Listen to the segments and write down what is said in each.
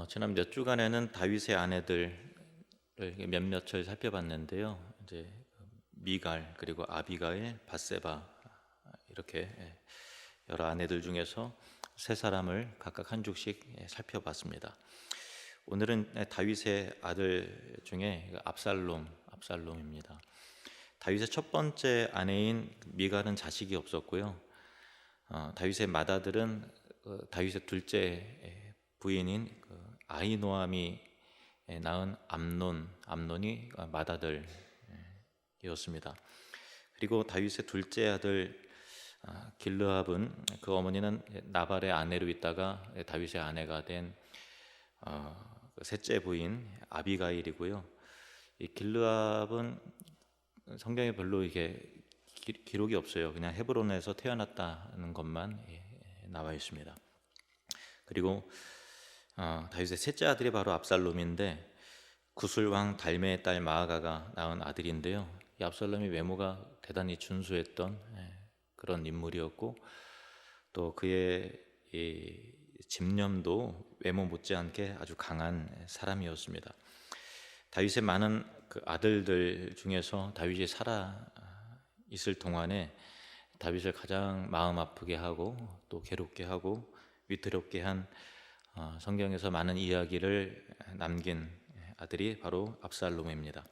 지난 몇 주간에는 다윗의 아내들을 몇몇을 살펴봤는데요. 이제 미갈 그리고 아비가일, 밧세바 이렇게 여러 아내들 중에서 세 사람을 각각 한 죽씩 살펴봤습니다. 오늘은 다윗의 아들 중에 압살롬입니다. 다윗의 첫 번째 아내인 미갈은 자식이 없었고요. 다윗의 맏아들은 다윗의 둘째 부인인 아히노아미 낳은 암논이 맏아들이었습니다. 그리고 다윗의 둘째 아들 길르압은 그 어머니는 나발의 아내로 있다가 다윗의 아내가 된 셋째 부인 아비가일이고요. 이 길르압은 성경에 별로 이게 기록이 없어요. 그냥 헤브론에서 태어났다는 것만 나와 있습니다. 그리고 다윗의 셋째 아들이 바로 압살롬인데 구술왕 달메의 딸 마아가가 낳은 아들인데요. 이 압살롬이 외모가 대단히 준수했던 그런 인물이었고, 또 그의 이 집념도 외모 못지않게 아주 강한 사람이었습니다. 다윗의 많은 그 아들들 중에서 다윗이 살아 있을 동안에 다윗을 가장 마음 아프게 하고 또 괴롭게 하고 위태롭게 한 성경에서 많은 이야기를 남긴 아들이 바로 압살롬입니다.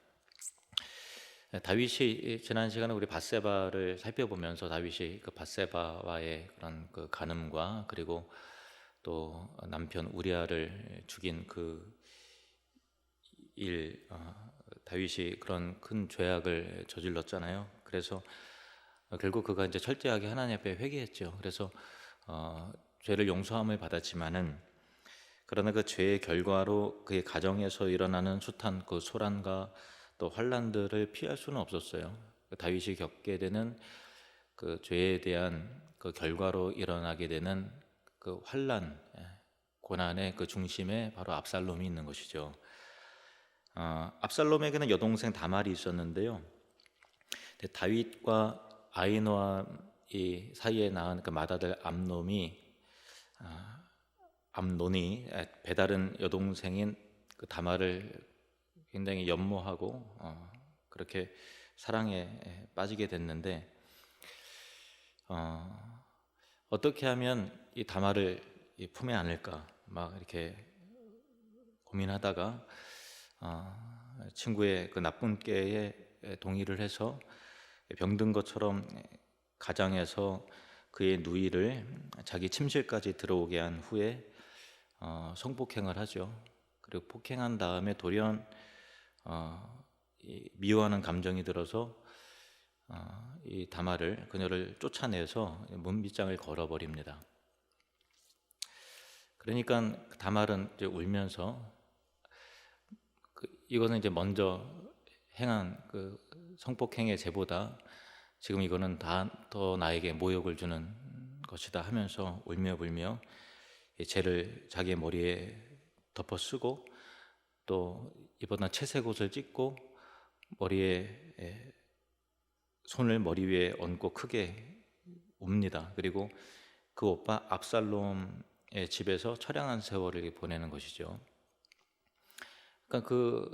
다윗이 지난 시간에 우리 밧세바를 살펴보면서 다윗이 그 밧세바와의 그런 그 간음과 그리고 또 남편 우리아를 죽인 그 일, 다윗이 그런 큰 죄악을 저질렀잖아요. 그래서 결국 그가 이제 철저하게 하나님 앞에 회개했죠. 그래서 죄를 용서함을 받았지만은, 그러나 그 죄의 결과로 그의 가정에서 일어나는 숱한 그 소란과 또 환란들을 피할 수는 없었어요. 다윗이 겪게 되는 그 죄에 대한 그 결과로 일어나게 되는 그 환란, 고난의 그 중심에 바로 압살롬이 있는 것이죠. 압살롬에게는 여동생 다말이 있었는데요. 다윗과 아히노암 사이에 낳은 그 맏아들 암논이 배다른 여동생인 그 다말을 굉장히 연모하고 그렇게 사랑에 빠지게 됐는데, 어떻게 하면 이 다말을 품에 안을까 막 이렇게 고민하다가 친구의 그 나쁜 깨에 동의를 해서 병든 것처럼 가장해서 그의 누이를 자기 침실까지 들어오게 한 후에 성폭행을 하죠. 그리고 폭행한 다음에 돌연 미워하는 감정이 들어서 이 다말을, 그녀를 쫓아내서 문빗장을 걸어버립니다. 그러니까 다말은 이제 울면서 이거는 이제 먼저 행한 그 성폭행의 죄보다 지금 이거는 더 나에게 모욕을 주는 것이다 하면서 울며 불며 이 죄를 자기의 머리에 덮어 쓰고, 또 이보다 채색 옷을 찢고 손을 머리 위에 얹고 크게 웁니다. 그리고 그 오빠 압살롬의 집에서 처량한 세월을 보내는 것이죠. 그러니까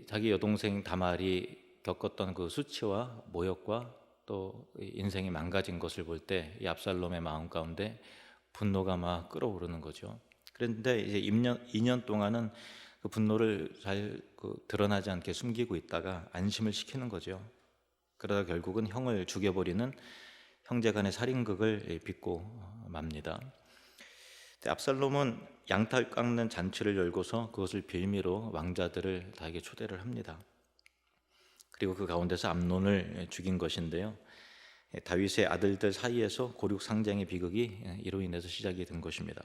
자기 여동생 다말이 겪었던 그 수치와 모욕과 또 인생이 망가진 것을 볼 때 이 압살롬의 마음 가운데 분노가 막 끓어오르는 거죠. 그런데 이제 2년 동안은 그 분노를 잘 드러나지 않게 숨기고 있다가 안심을 시키는 거죠. 그러다 결국은 형을 죽여버리는 형제 간의 살인극을 빚고 맙니다. 압살롬은 양털 깎는 잔치를 열고서 그것을 빌미로 왕자들을 다에게 초대를 합니다. 그리고 그 가운데서 암논을 죽인 것인데요. 다윗의 아들들 사이에서 고륙 상쟁의 비극이 이로 인해서 시작이 된 것입니다.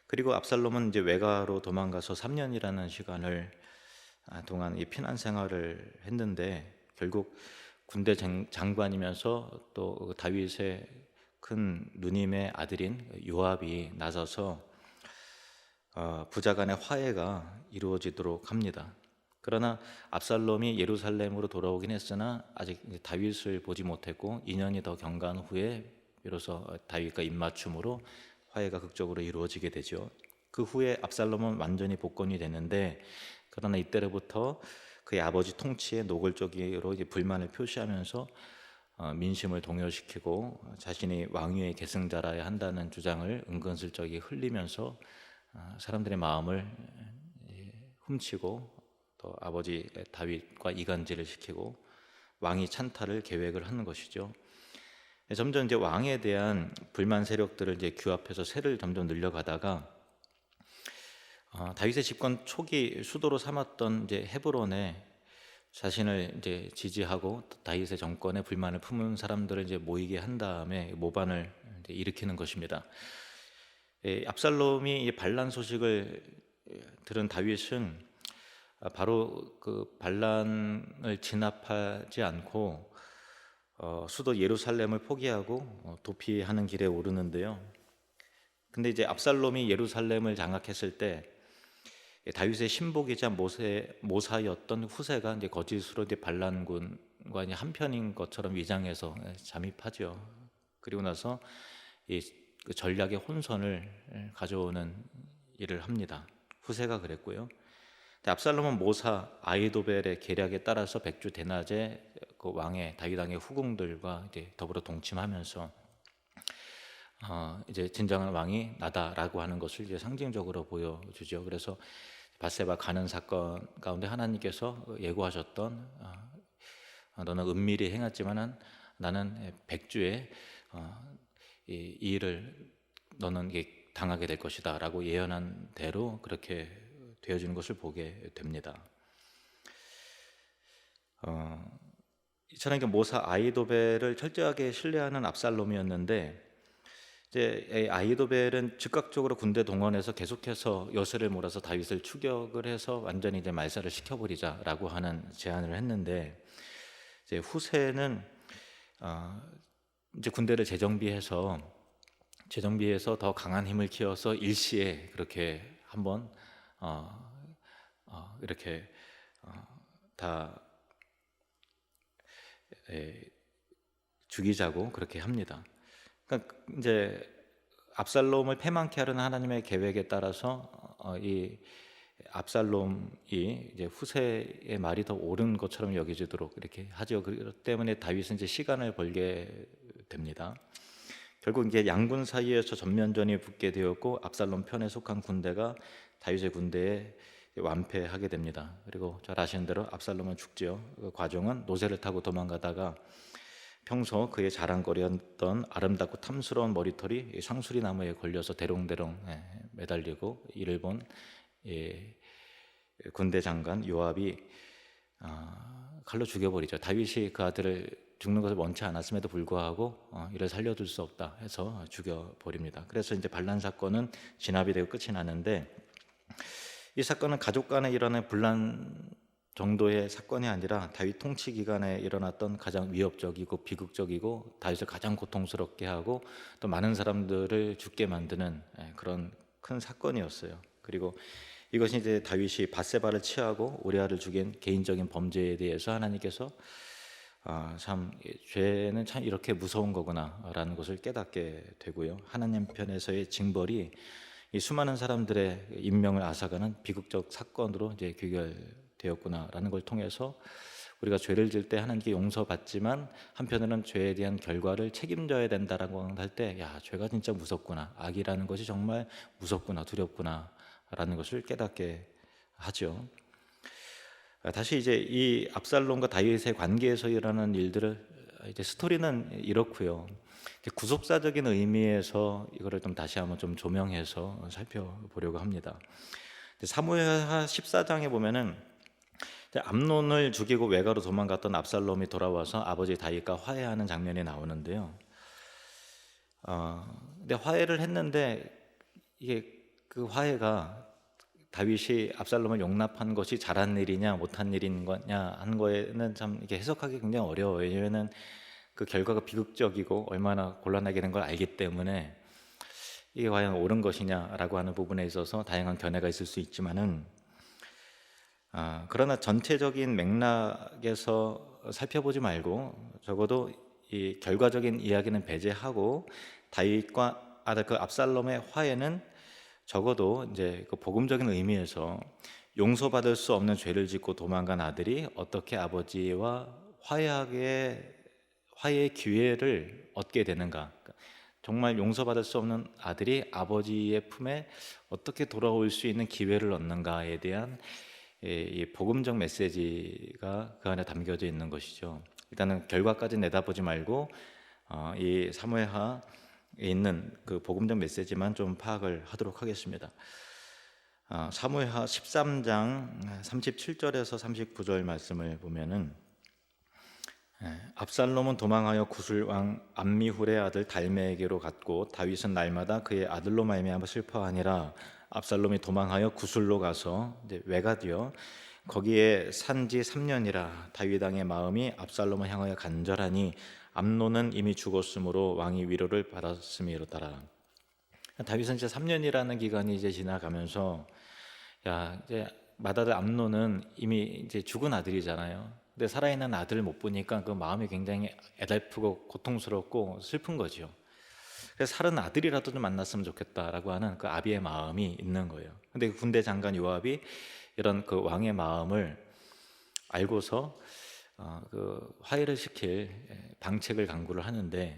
그리고 압살롬은 이제 외가로 도망가서 3년이라는 시간을 동안 이 피난 생활을 했는데, 결국 군대 장관이면서 또 다윗의 큰 누님의 아들인 요압이 나서서 부자 간의 화해가 이루어지도록 합니다. 그러나 압살롬이 예루살렘으로 돌아오긴 했으나 아직 다윗을 보지 못했고 2년이 더 경과한 후에 비로소 다윗과 입맞춤으로 화해가 극적으로 이루어지게 되죠. 그 후에 압살롬은 완전히 복권이 되는데, 그러나 이때로부터 그의 아버지 통치에 노골적으로 이제 불만을 표시하면서 민심을 동요시키고 자신이 왕위의 계승자라야 한다는 주장을 은근슬쩍 흘리면서 사람들의 마음을 훔치고 또 아버지 다윗과 이간질을 시키고 왕위 찬탈을 계획을 하는 것이죠. 점점 이제 왕에 대한 불만 세력들을 이제 규합해서 세를 점점 늘려가다가 다윗의 집권 초기 수도로 삼았던 이제 헤브론에 자신을 이제 지지하고 다윗의 정권에 불만을 품은 사람들을 이제 모이게 한 다음에 모반을 이제 일으키는 것입니다. 압살롬이 반란 소식을 들은 다윗은 바로 그 반란을 진압하지 않고 수도 예루살렘을 포기하고 도피하는 길에 오르는데요. 근데 이제 압살롬이 예루살렘을 장악했을 때 다윗의 신복이자 모사였던 후세가 이제 거짓으로 이제 반란군과 이제 한편인 것처럼 위장해서 잠입하죠. 그리고 나서 그 전략의 혼선을 가져오는 일을 합니다. 후세가 그랬고요. 압살롬은 모사 아히도벨의 계략에 따라서 백주 대낮에 그 왕의 다윗 왕의 후궁들과 이제 더불어 동침하면서 이제 진정한 왕이 나다라고 하는 것을 이제 상징적으로 보여주죠. 그래서 밧세바 가는 사건 가운데 하나님께서 예고하셨던 너는 은밀히 행했지만 나는 백주에 이 일을 너는 당하게 될 것이다라고 예언한 대로 그렇게 되어지는 것을 보게 됩니다. 이처럼 모사 아히도벨을 철저하게 신뢰하는 압살롬이었는데, 이제 아히도벨은 즉각적으로 군대 동원해서 계속해서 여세를 몰아서 다윗을 추격을 해서 완전히 이제 말살을 시켜버리자라고 하는 제안을 했는데, 이제 후세는 이제 군대를 재정비해서 더 강한 힘을 키워서 일시에 그렇게 한번 이렇게 다 죽이자고 그렇게 합니다. 그러니까 이제 압살롬을 패망케 하려는 하나님의 계획에 따라서 이 압살롬이 이제 후세의 말이 더 옳은 것처럼 여겨지도록 이렇게 하죠. 그렇기 때문에 다윗은 이제 시간을 벌게 됩니다. 결국 이제 양군 사이에서 전면전이 붙게 되었고 압살롬 편에 속한 군대가 다윗의 군대에 완패하게 됩니다. 그리고 잘 아시는 대로 압살롬은 죽죠. 그 과정은 노새를 타고 도망가다가 평소 그의 자랑거리였던 아름답고 탐스러운 머리털이 상수리 나무에 걸려서 대롱대롱 매달리고 이를 본 군대 장관 요압이 칼로 죽여버리죠. 다윗이 그 아들을 죽는 것을 원치 않았음에도 불구하고 이를 살려둘 수 없다 해서 죽여버립니다. 그래서 이제 반란 사건은 진압이 되고 끝이 나는데, 이 사건은 가족 간에 일어난 분란 정도의 사건이 아니라 다윗 통치 기간에 일어났던 가장 위협적이고 비극적이고 다윗을 가장 고통스럽게 하고 또 많은 사람들을 죽게 만드는 그런 큰 사건이었어요. 그리고 이것이 이제 다윗이 밧세바를 취하고 우리아를 죽인 개인적인 범죄에 대해서 하나님께서 참 죄는 참 이렇게 무서운 거구나라는 것을 깨닫게 되고요. 하나님 편에서의 징벌이 이 수많은 사람들의 인명을 앗아가는 비극적 사건으로 이제 귀결되었구나라는 걸 통해서 우리가 죄를 지을 때 하나님께 용서받지만 한편으로는 죄에 대한 결과를 책임져야 된다라고 할 때, 야, 죄가 진짜 무섭구나, 악이라는 것이 정말 무섭구나, 두렵구나라는 것을 깨닫게 하죠. 다시 이제 이 압살롬과 다윗의 관계에서 일어나는 일들을 이제 스토리는 이렇고요. 구속사적인 의미에서 이거를 좀 다시 한번 좀 조명해서 살펴보려고 합니다. 사무엘하 14장에 보면은 암논을 죽이고 외가로 도망갔던 압살롬이 돌아와서 아버지 다윗과 화해하는 장면이 나오는데요. 근데 화해를 했는데 이게 그 화해가 다윗이 압살롬을 용납한 것이 잘한 일이냐 못한 일인 거냐 한 거에는 참 이게 해석하기 굉장히 어려워요. 왜냐하면 그 결과가 비극적이고 얼마나 곤란하게 된 걸 알기 때문에 이게 과연 옳은 것이냐라고 하는 부분에 있어서 다양한 견해가 있을 수 있지만은 그러나 전체적인 맥락에서 살펴보지 말고 적어도 이 결과적인 이야기는 배제하고 다윗과 그 압살롬의 화해는 적어도 이제 그 복음적인 의미에서 용서받을 수 없는 죄를 짓고 도망간 아들이 어떻게 아버지와 화해의 기회를 얻게 되는가? 정말 용서받을 수 없는 아들이 아버지의 품에 어떻게 돌아올 수 있는 기회를 얻는가에 대한 이 복음적 메시지가 그 안에 담겨져 있는 것이죠. 일단은 결과까지 내다보지 말고 이 사무엘하에 있는 그 복음적 메시지만 좀 파악을 하도록 하겠습니다. 사무엘하 13장 37절에서 39절 말씀을 보면은 압살롬은 도망하여 구술 왕 암미훌의 아들 달메에게로 갔고 다윗은 날마다 그의 아들로 말미암아 슬퍼하니라. 압살롬이 도망하여 구술로 가서 이제 외가되어 거기에 산지 3년이라. 다윗 왕의 마음이 압살롬을 향하여 간절하니 암논은 이미 죽었으므로 왕이 위로를 받았음이로다라. 다윗은 이제 3년이라는 기간이 이제 지나가면서 이제 맏아들 암논은 이미 이제 죽은 아들이잖아요. 근데 살아있는 아들을 못 보니까 그 마음이 굉장히 애달프고 고통스럽고 슬픈 거죠. 그래서 살은 아들이라도 좀 만났으면 좋겠다라고 하는 그 아비의 마음이 있는 거예요. 근데 그 군대 장관 요압이 이런 그 왕의 마음을 알고서 그 화해를 시킬 방책을 강구를 하는데,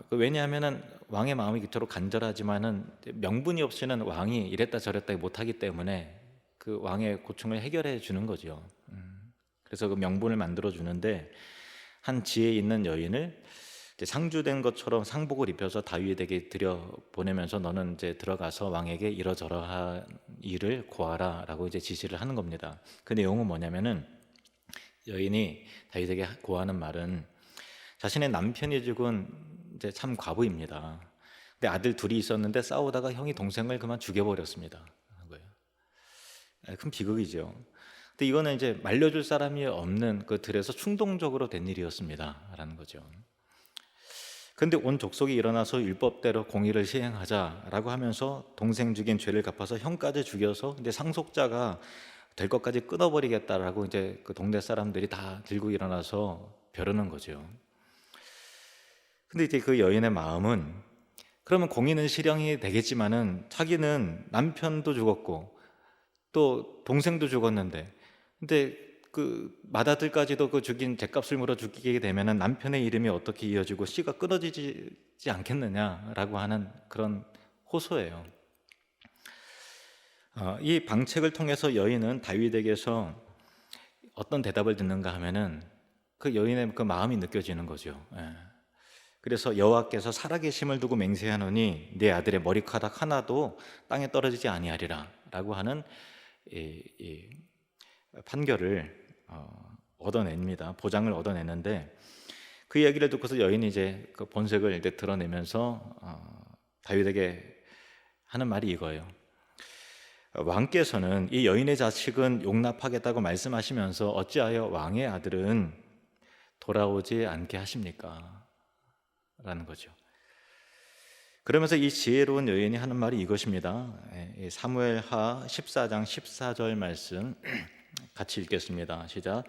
왜냐하면은 왕의 마음이 그토록 간절하지만은 명분이 없이는 왕이 이랬다 저랬다 못하기 때문에 그 왕의 고충을 해결해 주는 거죠. 그래서 그 명분을 만들어 주는데, 한 지혜 있는 여인을 이제 상주된 것처럼 상복을 입혀서 다윗에게 들여 보내면서 너는 이제 들어가서 왕에게 이러저러한 일을 고하라라고 이제 지시를 하는 겁니다. 그 내용은 뭐냐면은 여인이 다윗에게 고하는 말은 자신의 남편이 죽은 이제 참 과부입니다. 근데 아들 둘이 있었는데 싸우다가 형이 동생을 그만 죽여버렸습니다. 큰 비극이죠. 근데 이거는 이제 말려줄 사람이 없는 그 들에서 충동적으로 된 일이었습니다라는 거죠. 근데 온 족속이 일어나서 율법대로 공의를 시행하자라고 하면서 동생 죽인 죄를 갚아서 형까지 죽여서 이제 상속자가 될 것까지 끊어버리겠다라고 이제 그 동네 사람들이 다 들고 일어나서 벼르는 거죠. 근데 이제 그 여인의 마음은, 그러면 공의는 실행이 되겠지만은 자기는 남편도 죽었고 또 동생도 죽었는데, 근데 그 맏아들까지도 그 죽인 죗값을 물어 죽이게 되면은 남편의 이름이 어떻게 이어지고 씨가 끊어지지 않겠느냐라고 하는 그런 호소예요. 이 방책을 통해서 여인은 다윗에게서 어떤 대답을 듣는가 하면은 그 여인의 그 마음이 느껴지는 거죠. 그래서 여호와께서 살아계심을 두고 맹세하노니 내 아들의 머리카락 하나도 땅에 떨어지지 아니하리라라고 하는 이 판결을 얻어냅니다. 보장을 얻어내는데, 그 이야기를 듣고서 여인이 이제 그 본색을 이제 드러내면서 다윗에게 하는 말이 이거예요. 왕께서는 이 여인의 자식은 용납하겠다고 말씀하시면서 어찌하여 왕의 아들은 돌아오지 않게 하십니까? 라는 거죠. 그러면서 이 지혜로운 여인이 하는 말이 이것입니다. 사무엘하 14장 14절 말씀 같이 읽겠습니다. 시작.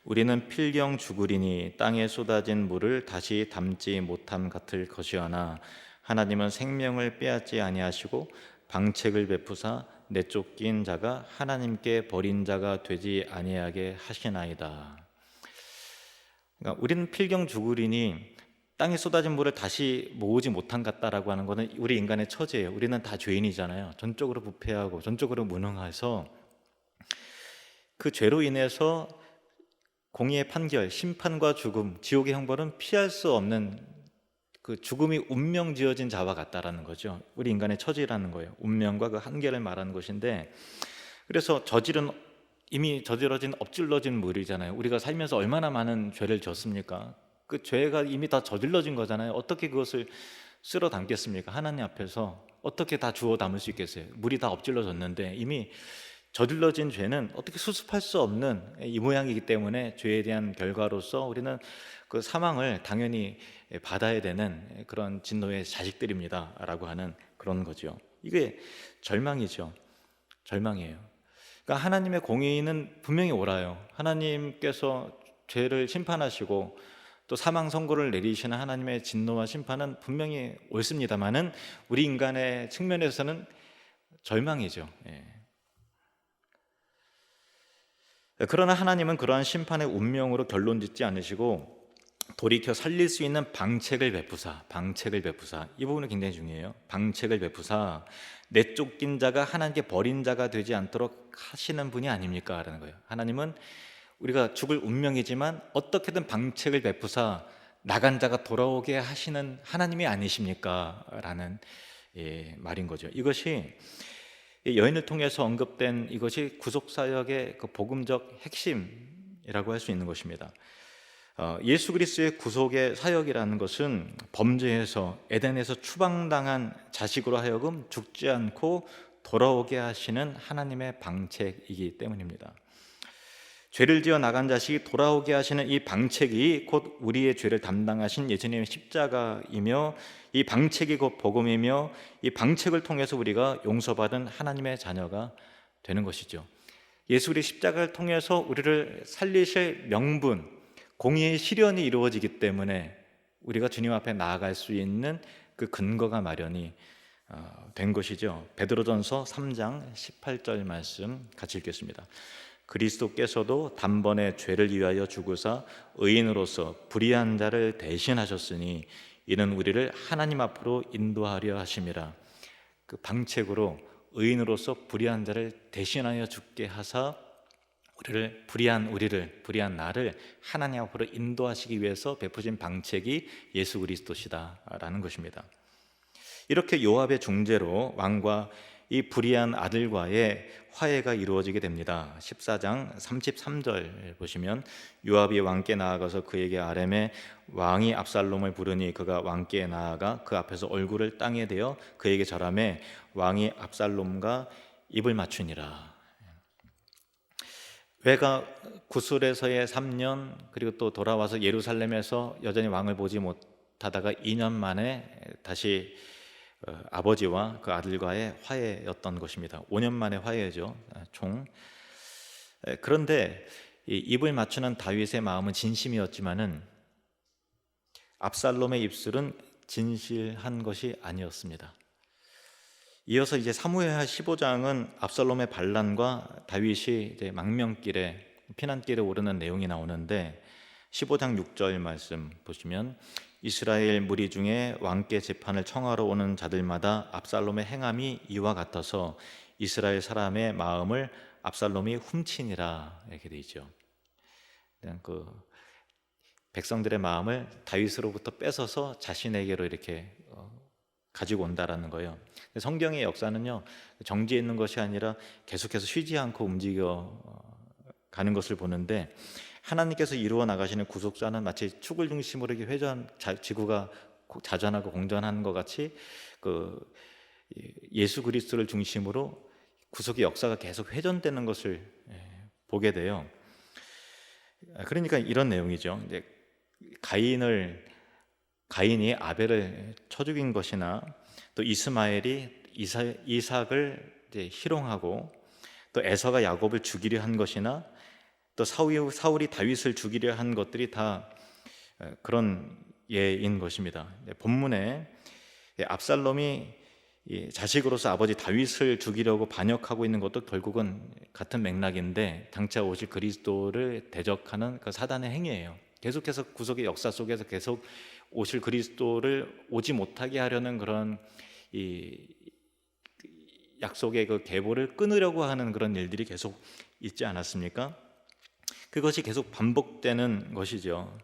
우리는 필경 죽으리니 땅에 쏟아진 물을 다시 담지 못함 같을 것이오나 하나님은 생명을 빼앗지 아니하시고 방책을 베푸사 내쫓긴 자가 하나님께 버린 자가 되지 아니하게 하시나이다. 그러니까 우리는 필경 죽으리니 땅에 쏟아진 물을 다시 모으지 못한 같다라고 하는 것은 우리 인간의 처지예요. 우리는 다 죄인이잖아요. 전적으로 부패하고 전적으로 무능해서 그 죄로 인해서 공의의 판결, 심판과 죽음, 지옥의 형벌은 피할 수 없는 그 죽음이 운명지어진 자와 같다라는 거죠. 우리 인간의 처지라는 거예요. 운명과 그 한계를 말하는 것인데, 그래서 이미 저질러진 엎질러진 물이잖아요. 우리가 살면서 얼마나 많은 죄를 졌습니까? 그 죄가 이미 다 저질러진 거잖아요. 어떻게 그것을 쓸어 담겠습니까? 하나님 앞에서 어떻게 다 주워 담을 수 있겠어요? 물이 다 엎질러졌는데 이미 저질러진 죄는 어떻게 수습할 수 없는 이 모양이기 때문에 죄에 대한 결과로서 우리는 그 사망을 당연히 받아야 되는 그런 진노의 자식들입니다 라고 하는 그런 거죠. 이게 절망이죠. 절망이에요. 그러니까 하나님의 공의는 분명히 옳아요. 하나님께서 죄를 심판하시고 또 사망 선고를 내리시는 하나님의 진노와 심판은 분명히 옳습니다만은 우리 인간의 측면에서는 절망이죠. 그러나 하나님은 그러한 심판의 운명으로 결론짓지 않으시고 돌이켜 살릴 수 있는 방책을 베푸사 이 부분은 굉장히 중요해요. 방책을 베푸사 내쫓긴 자가 하나님께 버린 자가 되지 않도록 하시는 분이 아닙니까? 라는 거예요. 하나님은 우리가 죽을 운명이지만 어떻게든 방책을 베푸사 나간 자가 돌아오게 하시는 하나님이 아니십니까? 라는 말인 거죠. 이것이 여인을 통해서 언급된 이것이 구속사역의 그 복음적 핵심이라고 할 수 있는 것입니다. 예수 그리스도의 구속의 사역이라는 것은 범죄에서 에덴에서 추방당한 자식으로 하여금 죽지 않고 돌아오게 하시는 하나님의 방책이기 때문입니다. 죄를 지어 나간 자식이 돌아오게 하시는 이 방책이 곧 우리의 죄를 담당하신 예수님의 십자가이며 이 방책이 곧 복음이며 이 방책을 통해서 우리가 용서받은 하나님의 자녀가 되는 것이죠. 예수 그리스도의 십자가를 통해서 우리를 살리실 명분, 공의의 실현이 이루어지기 때문에 우리가 주님 앞에 나아갈 수 있는 그 근거가 마련이 된 것이죠. 베드로전서 3장 18절 말씀 같이 읽겠습니다. 그리스도께서도 단번에 죄를 위하여 죽으사 의인으로서 불의한 자를 대신하셨으니 이는 우리를 하나님 앞으로 인도하려 하심이라. 그 방책으로 의인으로서 불의한 자를 대신하여 죽게 하사 불의한 나를 하나님 앞으로 인도하시기 위해서 베푸신 방책이 예수 그리스도시다라는 것입니다. 이렇게 요압의 중재로 왕과 이 불의한 아들과의 화해가 이루어지게 됩니다. 14장 33절 보시면 요압이 왕께 나아가서 그에게 아뢰매 왕이 압살롬을 부르니 그가 왕께 나아가 그 앞에서 얼굴을 땅에 대어 그에게 절하매 왕이 압살롬과 입을 맞추니라. 외가 구술에서의 3년 그리고 또 돌아와서 예루살렘에서 여전히 왕을 보지 못하다가 2년 만에 다시 아버지와 그 아들과의 화해였던 것입니다. 5년 만에 화해죠, 총. 그런데 이 입을 맞추는 다윗의 마음은 진심이었지만은 압살롬의 입술은 진실한 것이 아니었습니다. 이어서 이제 사무엘하 15장은 압살롬의 반란과 다윗이 이제 망명길에 피난길에 오르는 내용이 나오는데 15장 6절 말씀 보시면 이스라엘 무리 중에 왕께 재판을 청하러 오는 자들마다 압살롬의 행함이 이와 같아서 이스라엘 사람의 마음을 압살롬이 훔치니라 이렇게 되어 있죠. 그 백성들의 마음을 다윗으로부터 뺏어서 자신에게로 이렇게 가지고 온다라는 거예요. 성경의 역사는요, 정지해 있는 것이 아니라 계속해서 쉬지 않고 움직여 가는 것을 보는데 하나님께서 이루어 나가시는 구속사는 마치 축을 중심으로 이렇게 지구가 자전하고 공전하는 것 같이 그 예수 그리스도를 중심으로 구속의 역사가 계속 회전되는 것을 보게 돼요. 그러니까 이런 내용이죠. 이제 가인이 아벨을 쳐 죽인 것이나 또 이스마엘이 이삭을 이제 희롱하고 또 에서가 야곱을 죽이려 한 것이나 또 사울이 다윗을 죽이려 한 것들이 다 그런 예인 것입니다. 본문에 압살롬이 자식으로서 아버지 다윗을 죽이려고 반역하고 있는 것도 결국은 같은 맥락인데 장차 오실 그리스도를 대적하는 그 사단의 행위예요. 계속해서 구속의 역사 속에서 계속 오실 그리스도를 오지 못하게 하려는 그런 이 약속의 그 계보를 끊으려고 하는 그런 일들이 계속 있지 않았습니까? 그것이 계속 반복되는 것이죠.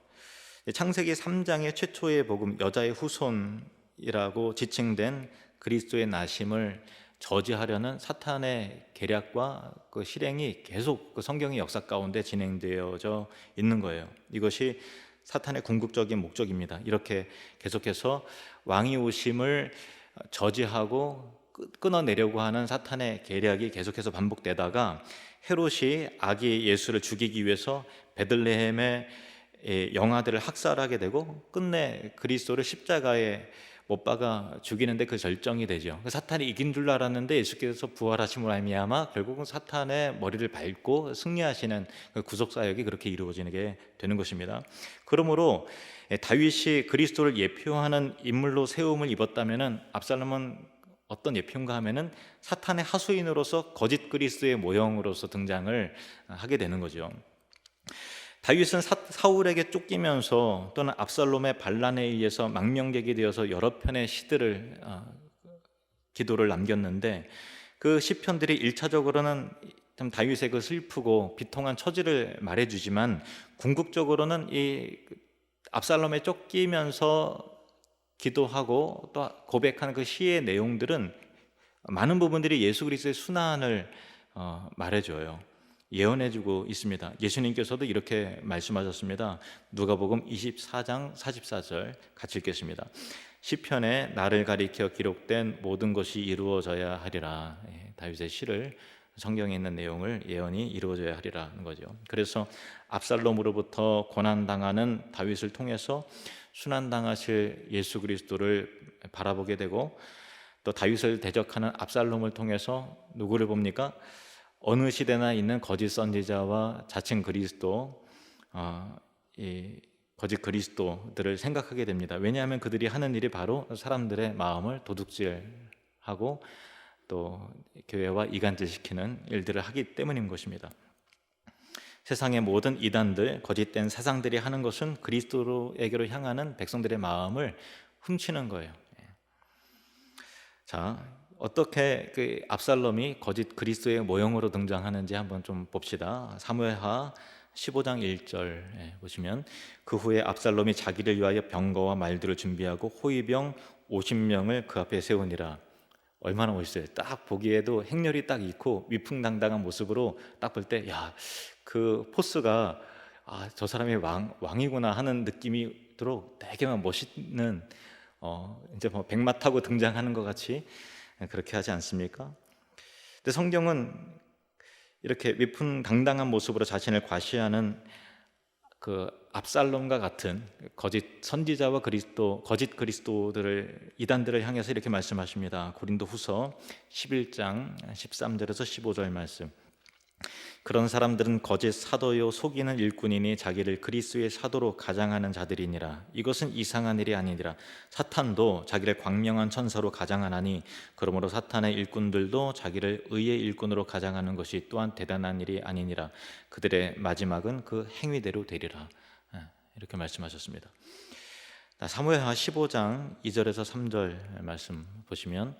창세기 3장의 최초의 복음 여자의 후손이라고 지칭된 그리스도의 나심을 저지하려는 사탄의 계략과 그 실행이 계속 그 성경의 역사 가운데 진행되어져 있는 거예요. 이것이 사탄의 궁극적인 목적입니다. 이렇게 계속해서 왕이 오심을 저지하고 끊어내려고 하는 사탄의 계략이 계속해서 반복되다가 헤롯이 아기 예수를 죽이기 위해서 베들레헴의 영아들을 학살하게 되고 끝내 그리스도를 십자가에 못 박아 죽이는데 그 절정이 되죠. 사탄이 이긴 줄 알았는데 예수께서 부활하심으로 말미암아 결국은 사탄의 머리를 밟고 승리하시는 그 구속 사역이 그렇게 이루어지게 되는 것입니다. 그러므로 다윗이 그리스도를 예표하는 인물로 세움을 입었다면은 압살롬은 어떤 예표인가 하면은 사탄의 하수인으로서 거짓 그리스도의 모형으로서 등장을 하게 되는 거죠. 다윗은 사울에게 쫓기면서 또는 압살롬의 반란에 의해서 망명되게 되어서 여러 편의 시들을 기도를 남겼는데 그 시편들이 1차적으로는 좀 다윗의 그 슬프고 비통한 처지를 말해주지만 궁극적으로는 이 압살롬에 쫓기면서 기도하고 또 고백하는 그 시의 내용들은 많은 부분들이 예수 그리스도의 순환을 말해줘요. 예언해주고 있습니다. 예수님께서도 이렇게 말씀하셨습니다. 누가복음 24장 44절 같이 읽겠습니다. 시편에 나를 가리켜 기록된 모든 것이 이루어져야 하리라. 다윗의 시를 성경에 있는 내용을 예언이 이루어져야 하리라는 거죠. 그래서 압살롬으로부터 고난당하는 다윗을 통해서 순환당하실 예수 그리스도를 바라보게 되고 또 다윗을 대적하는 압살롬을 통해서 누구를 봅니까? 어느 시대나 있는 거짓 선지자와 자칭 그리스도, 이 거짓 그리스도들을 생각하게 됩니다. 왜냐하면 그들이 하는 일이 바로 사람들의 마음을 도둑질하고 또 교회와 이간질시키는 일들을 하기 때문인 것입니다. 세상의 모든 이단들, 거짓된 사상들이 하는 것은 그리스도에게로 향하는 백성들의 마음을 훔치는 거예요. 자, 어떻게 그 압살롬이 거짓 그리스도의 모형으로 등장하는지 한번 좀 봅시다. 사무엘하 15장 1절 보시면 그 후에 압살롬이 자기를 위하여 병거와 말들을 준비하고 호위병 50명을 그 앞에 세우니라. 얼마나 멋있어요. 딱 보기에도 행렬이 딱 있고 위풍당당한 모습으로 딱 볼 때 야, 그 포스가 저 사람이 왕이구나 하는 느낌이 들어 되게 멋있는 이제 뭐 백마 타고 등장하는 것 같이 그렇게 하지 않습니까? 근데 성경은 이렇게 위풍당당한 모습으로 자신을 과시하는 그 압살롬과 같은 거짓 선지자와 거짓 그리스도들을 이단들을 향해서 이렇게 말씀하십니다. 고린도후서 11장 13절에서 15절 말씀. 그런 사람들은 거짓 사도요 속이는 일꾼이니 자기를 그리스도의 사도로 가장하는 자들이니라. 이것은 이상한 일이 아니니라. 사탄도 자기를 광명한 천사로 가장하나니 그러므로 사탄의 일꾼들도 자기를 의의 일꾼으로 가장하는 것이 또한 대단한 일이 아니니라. 그들의 마지막은 그 행위대로 되리라. 이렇게 말씀하셨습니다. 사무엘하 15장 2절에서 3절 말씀 보시면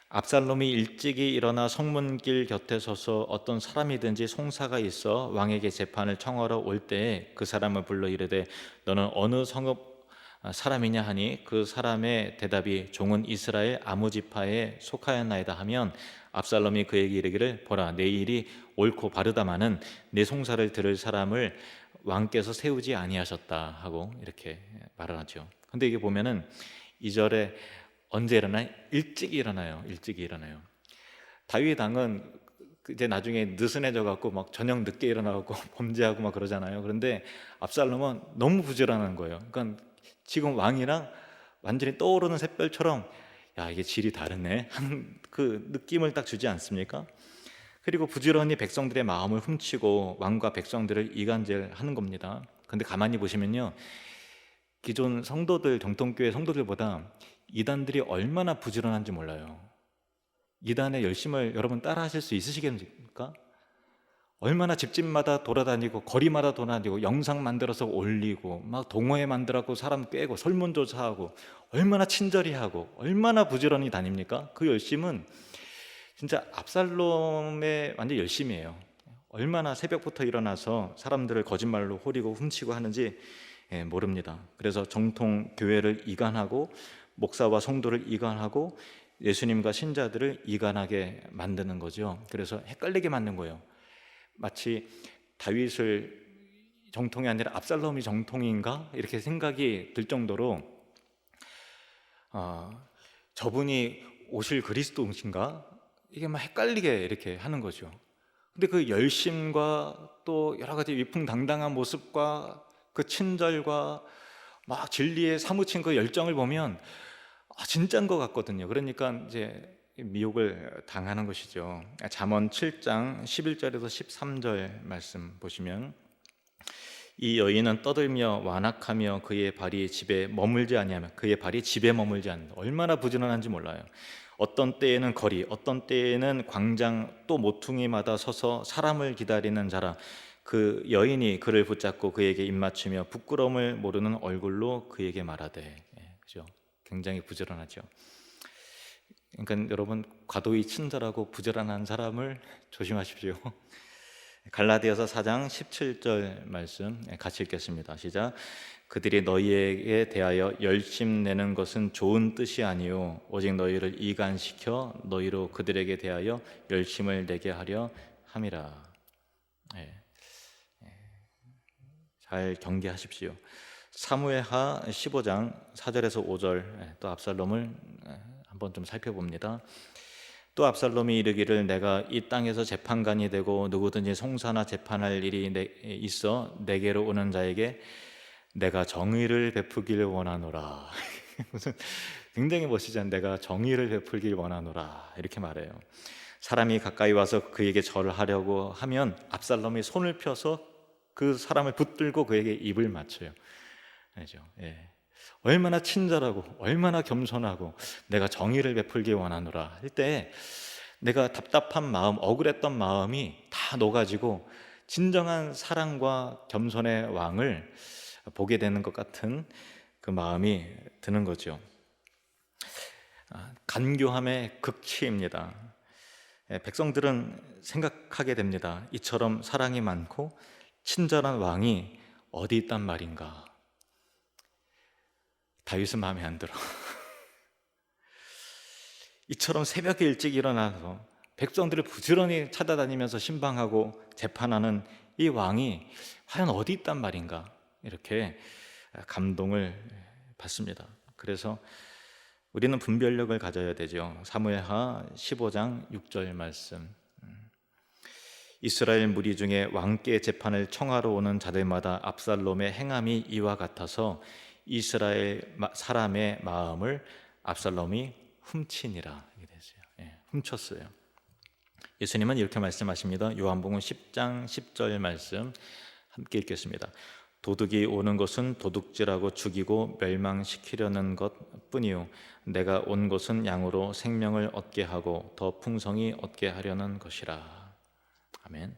압살롬이 일찍이 일어나 성문길 곁에 서서 어떤 사람이든지 송사가 있어 왕에게 재판을 청하러 올 때에 그 사람을 불러 이르되 너는 어느 성읍 사람이냐 하니 그 사람의 대답이 종은 이스라엘 아무 지파에 속하였나이다 하면 압살롬이 그에게 이르기를 보라 내 일이 옳고 바르다마는 내 송사를 들을 사람을 왕께서 세우지 아니하셨다 하고 이렇게 말을 하죠. 근데 이게 보면은 2절에 언제 일어나요? 일찍 일어나요. 일찍 일어나요. 다윗 왕은 이제 나중에 느슨해져 갖고 막 저녁 늦게 일어나 갖고 범죄하고 막 그러잖아요. 그런데 압살롬은 너무 부지런한 거예요. 그러니까 지금 왕이랑 완전히 떠오르는 샛별처럼 야 이게 질이 다르네 하는 그 느낌을 딱 주지 않습니까? 그리고 부지런히 백성들의 마음을 훔치고 왕과 백성들을 이간질하는 겁니다. 근데 가만히 보시면요, 기존 성도들, 정통교회 성도들보다 이단들이 얼마나 부지런한지 몰라요. 이단의 열심을 여러분 따라 하실 수 있으시겠습니까? 얼마나 집집마다 돌아다니고 거리마다 돌아다니고 영상 만들어서 올리고 막 동호회 만들어서 사람 꿰고 설문조사하고 얼마나 친절히 하고 얼마나 부지런히 다닙니까? 그 열심은 진짜 압살롬의 완전 열심이에요. 얼마나 새벽부터 일어나서 사람들을 거짓말로 호리고 훔치고 하는지 모릅니다. 그래서 정통 교회를 이간하고 목사와 성도를 이간하고 예수님과 신자들을 이간하게 만드는 거죠. 그래서 헷갈리게 만든 거예요. 마치 다윗을 정통이 아니라 압살롬이 정통인가 이렇게 생각이 들 정도로 저분이 오실 그리스도인가 이게 막 헷갈리게 이렇게 하는 거죠. 근데 그 열심과 또 여러 가지 위풍당당한 모습과 그 친절과 막 진리에 사무친 그 열정을 보면 진짜인 것 같거든요. 그러니까 이제 미혹을 당하는 것이죠. 잠언 7장 11절에서 13절 말씀 보시면, 이 여인은 떠들며 완악하며 그의 발이 집에 머물지 아니하며, 그의 발이 집에 머물지 않는다. 얼마나 부지런한지 몰라요. 어떤 때에는 거리, 어떤 때에는 광장, 또 모퉁이마다 서서 사람을 기다리는 자라. 그 여인이 그를 붙잡고 그에게 입맞추며 부끄러움을 모르는 얼굴로 그에게 말하되. 그죠? 굉장히 부지런하죠. 그러니까 여러분, 과도히 친절하고 부지런한 사람을 조심하십시오. 갈라디아서 4장 17절 말씀 같이 읽겠습니다. 시작. 그들이 너희에게 대하여 열심 내는 것은 좋은 뜻이 아니요 오직 너희를 이간시켜 너희로 그들에게 대하여 열심을 내게 하려 함이라. 잘 경계하십시오. 사무엘하 15장 4절에서 5절, 또 압살롬을 한번 좀 살펴봅니다. 또 압살롬이 이르기를 내가 이 땅에서 재판관이 되고 누구든지 송사나 재판할 일이 있어 내게로 오는 자에게 내가 정의를 베푸길 원하노라. 무슨 굉장히 멋지잖아요. 내가 정의를 베풀길 원하노라 이렇게 말해요. 사람이 가까이 와서 그에게 절을 하려고 하면 압살롬이 손을 펴서 그 사람을 붙들고 그에게 입을 맞춰요. 알죠? 예. 얼마나 친절하고 얼마나 겸손하고 내가 정의를 베풀기 원하노라 할 때 내가 답답한 마음, 억울했던 마음이 다 녹아지고 진정한 사랑과 겸손의 왕을 보게 되는 것 같은 그 마음이 드는 거죠. 간교함의 극치입니다. 백성들은 생각하게 됩니다. 이처럼 사랑이 많고 친절한 왕이 어디 있단 말인가. 다윗은 마음에 안 들어. 이처럼 새벽에 일찍 일어나서 백성들을 부지런히 찾아다니면서 신방하고 재판하는 이 왕이 과연 어디 있단 말인가, 이렇게 감동을 받습니다. 그래서 우리는 분별력을 가져야 되죠. 사무엘하 15장 6절 말씀, 이스라엘 무리 중에 왕께 재판을 청하러 오는 자들마다 압살롬의 행함이 이와 같아서 이스라엘 사람의 마음을 압살롬이 훔치니라. 이게 됐어요. 훔쳤어요. 예수님은 이렇게 말씀하십니다. 요한복음 10장 10절 말씀 함께 읽겠습니다. 도둑이 오는 것은 도둑질하고 죽이고 멸망시키려는 것 뿐이요 내가 온 것은 양으로 생명을 얻게 하고 더 풍성히 얻게 하려는 것이라. 아멘.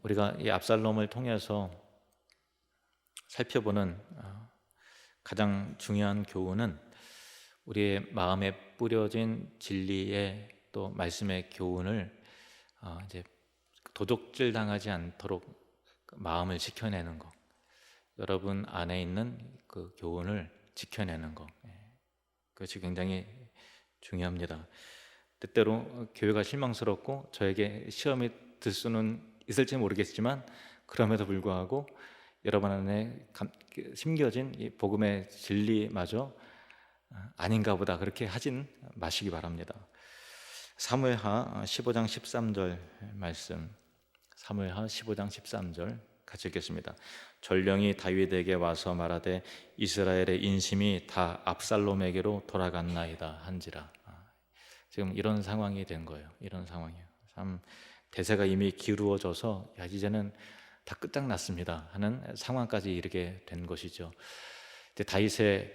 우리가 이 압살롬을 통해서 살펴보는 가장 중요한 교훈은 우리의 마음에 뿌려진 진리의 또 말씀의 교훈을 이제 도둑질 당하지 않도록 마음을 지켜내는 것, 여러분 안에 있는 그 교훈을 지켜내는 것, 그것이 굉장히 중요합니다. 때때로 교회가 실망스럽고 저에게 시험이 들 수는 있을지 모르겠지만 그럼에도 불구하고 여러분 안에 심겨진 이 복음의 진리마저 아닌가 보다 그렇게 하진 마시기 바랍니다. 사무엘하 15장 13절 말씀, 사무엘하 15장 13절 같이 읽겠습니다. 전령이 다윗에게 와서 말하되 이스라엘의 인심이 다 압살롬에게로 돌아갔나이다 한지라. 지금 이런 상황이 된 거예요. 이런 상황이에요. 참 대세가 이미 기울어져서 이제는 다 끝장났습니다 하는 상황까지 이르게 된 것이죠. 다윗의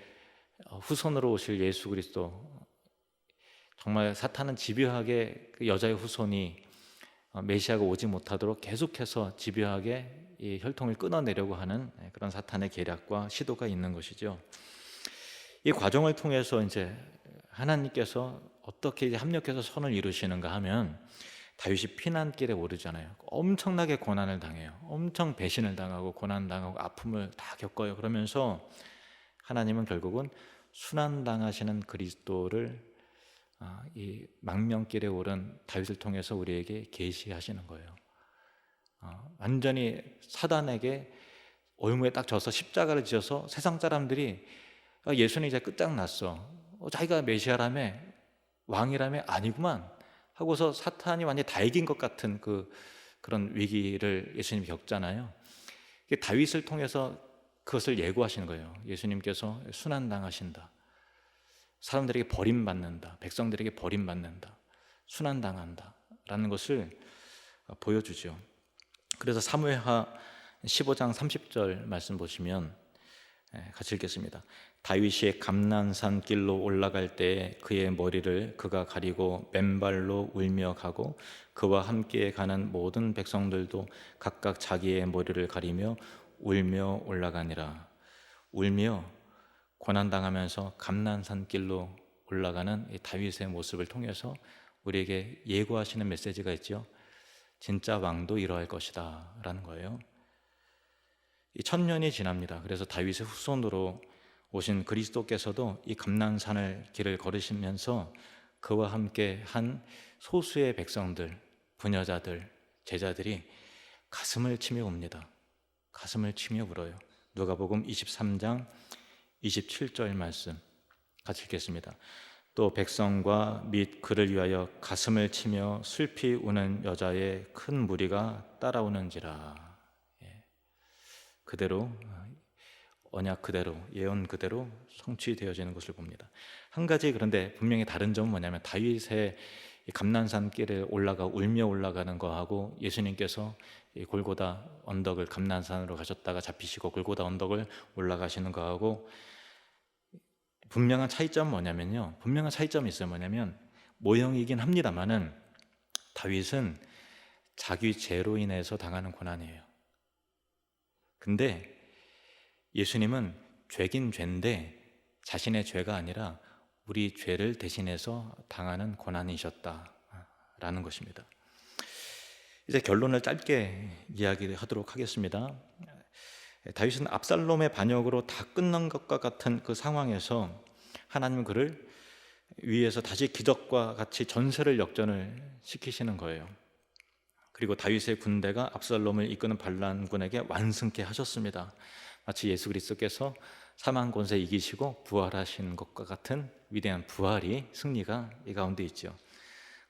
후손으로 오실 예수 그리스도, 정말 사탄은 집요하게 그 여자의 후손이 메시아가 오지 못하도록 계속해서 집요하게 이 혈통을 끊어내려고 하는 그런 사탄의 계략과 시도가 있는 것이죠. 이 과정을 통해서 이제 하나님께서 어떻게 이제 합력해서 선을 이루시는가 하면 다윗이 피난길에 오르잖아요. 엄청나게 고난을 당해요. 엄청 배신을 당하고 고난당하고 아픔을 다 겪어요. 그러면서 하나님은 결국은 순환당하시는 그리스도를 이 망명길에 오른 다윗을 통해서 우리에게 계시하시는 거예요. 완전히 사단에게 올무에 딱 져서 십자가를 지어서 세상 사람들이 예수는 이제 끝장났어, 자기가 메시아라며 왕이라며 아니구만 하고서 사탄이 완전히 다 이긴 것 같은 그런 위기를 예수님이 겪잖아요. 다윗을 통해서 그것을 예고하시는 거예요. 예수님께서 순환당하신다. 사람들에게 버림받는다, 백성들에게 버림받는다, 순환당한다 라는 것을 보여주죠. 그래서 사무엘하 15장 30절 말씀 보시면 같이 읽겠습니다. 다윗이 감난산 길로 올라갈 때 그의 머리를 그가 가리고 맨발로 울며 가고 그와 함께 가는 모든 백성들도 각각 자기의 머리를 가리며 울며 올라가니라. 울며 고난당하면서 감난산 길로 올라가는 이 다윗의 모습을 통해서 우리에게 예고하시는 메시지가 있죠. 진짜 왕도 이러할 것이다 라는 거예요. 이 1000년이 지납니다. 그래서 다윗의 후손으로 오신 그리스도께서도 이 감난산을 길을 걸으시면서 그와 함께 한 소수의 백성들, 부녀자들, 제자들이 가슴을 치며 웁니다. 가슴을 치며 울어요. 누가복음 23장 27절 말씀 같이 읽겠습니다. 또 백성과 및 그를 위하여 가슴을 치며 슬피 우는 여자의 큰 무리가 따라오는지라. 그대로 언약 그대로, 예언 그대로 성취되어지는 것을 봅니다. 한 가지 그런데 분명히 다른 점은 뭐냐면 다윗의 감난산 길을 울며 올라가는 거하고 예수님께서 이 골고다 언덕을 감난산으로 가셨다가 잡히시고 골고다 언덕을 올라가시는 거하고 분명한 차이점은 뭐냐면요. 분명한 차이점이 있어요. 뭐냐면 모형이긴 합니다만은 다윗은 자기 죄로 인해서 당하는 고난이에요. 근데 예수님은 죄긴 죄인데 자신의 죄가 아니라 우리 죄를 대신해서 당하는 고난이셨다라는 것입니다. 이제 결론을 짧게 이야기하도록 하겠습니다. 다윗은 압살롬의 반역으로 다 끝난 것과 같은 그 상황에서 하나님은 그를 위에서 다시 기적과 같이 전세를 역전을 시키시는 거예요. 그리고 다윗의 군대가 압살롬을 이끄는 반란군에게 완승케 하셨습니다. 마치 예수 그리스도께서 사망 권세 이기시고 부활하신 것과 같은 위대한 부활이 승리가 이 가운데 있죠.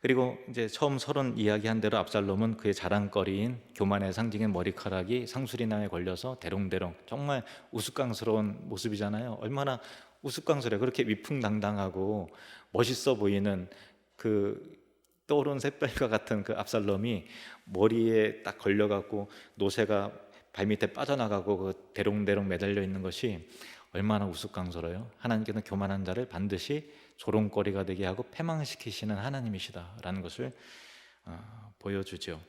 그리고 이제 처음 서론 이야기한 대로 압살롬은 그의 자랑거리인 교만의 상징인 머리카락이 상수리낭에 걸려서 대롱대롱 정말 우스꽝스러운 모습이잖아요. 얼마나 우스꽝스러워요. 그렇게 위풍당당하고 멋있어 보이는 그 떠오른 샛별과 같은 그 압살롬이 머리에 딱 걸려갖고 노새가 발밑에 빠져나가고 그 대롱대롱 매달려 있는 것이 얼마나 우스꽝스러워요. 하나님께서는 교만한 자를 반드시 조롱거리가 되게 하고 패망시키시는 하나님이시다라는 것을 보여주죠.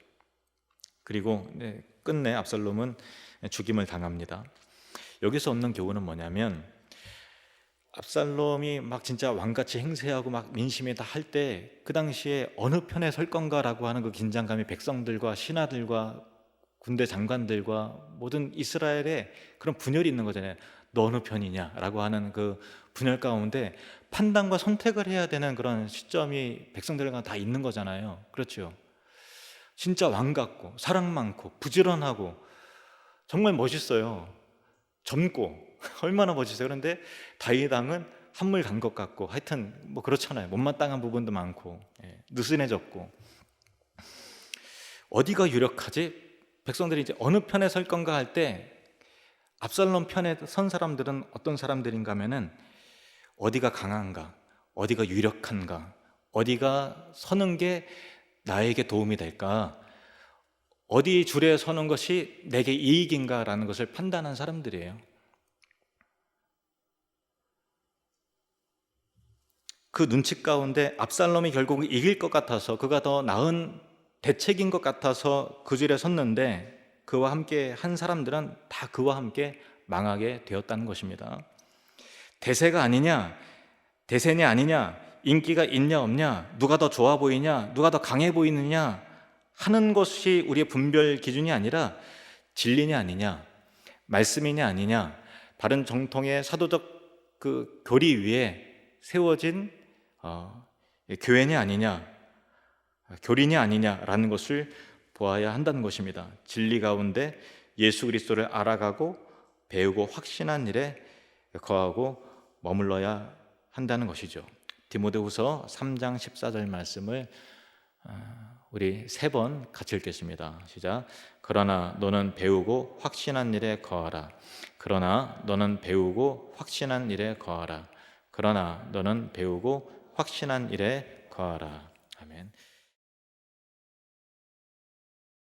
그리고 끝내 압살롬은 죽임을 당합니다. 여기서 얻는 교훈은 뭐냐면 압살롬이 막 진짜 왕같이 행세하고 막 민심이 다 할 때 그 당시에 어느 편에 설 건가라고 하는 그 긴장감이 백성들과 신하들과 군대 장관들과 모든 이스라엘에 그런 분열이 있는 거잖아요. 너 어느 편이냐라고 하는 그 분열 가운데 판단과 선택을 해야 되는 그런 시점이 백성들과 다 있는 거잖아요. 그렇죠. 진짜 왕 같고 사랑 많고 부지런하고 정말 멋있어요. 젊고 얼마나 멋있어요. 그런데 다윗 왕은 한물 간 것 같고 하여튼 뭐 그렇잖아요. 못마땅한 부분도 많고 느슨해졌고 어디가 유력하지? 백성들이 이제 어느 편에 설 건가 할 때 압살롬 편에 선 사람들은 어떤 사람들인가 하면은 어디가 강한가, 어디가 유력한가, 어디가 서는 게 나에게 도움이 될까, 어디 줄에 서는 것이 내게 이익인가라는 것을 판단한 사람들이에요. 그 눈치 가운데 압살롬이 결국 이길 것 같아서 그가 더 나은 대책인 것 같아서 그 줄에 섰는데 그와 함께 한 사람들은 다 그와 함께 망하게 되었다는 것입니다. 대세가 아니냐, 대세냐 아니냐, 인기가 있냐 없냐, 누가 더 좋아 보이냐, 누가 더 강해 보이느냐 하는 것이 우리의 분별 기준이 아니라 진리냐 아니냐, 말씀이냐 아니냐, 바른 정통의 사도적 그 교리 위에 세워진 교회냐 아니냐, 교리냐 아니냐라는 것을 보아야 한다는 것입니다. 진리 가운데 예수 그리스도를 알아가고 배우고 확신한 일에 거하고 머물러야 한다는 것이죠. 디모데후서 3장 14절 말씀을 우리 3번 같이 읽겠습니다. 시작. 그러나 너는 배우고 확신한 일에 거하라. 그러나 너는 배우고 확신한 일에 거하라. 그러나 너는 배우고 확신한 일에 거하라. 아멘.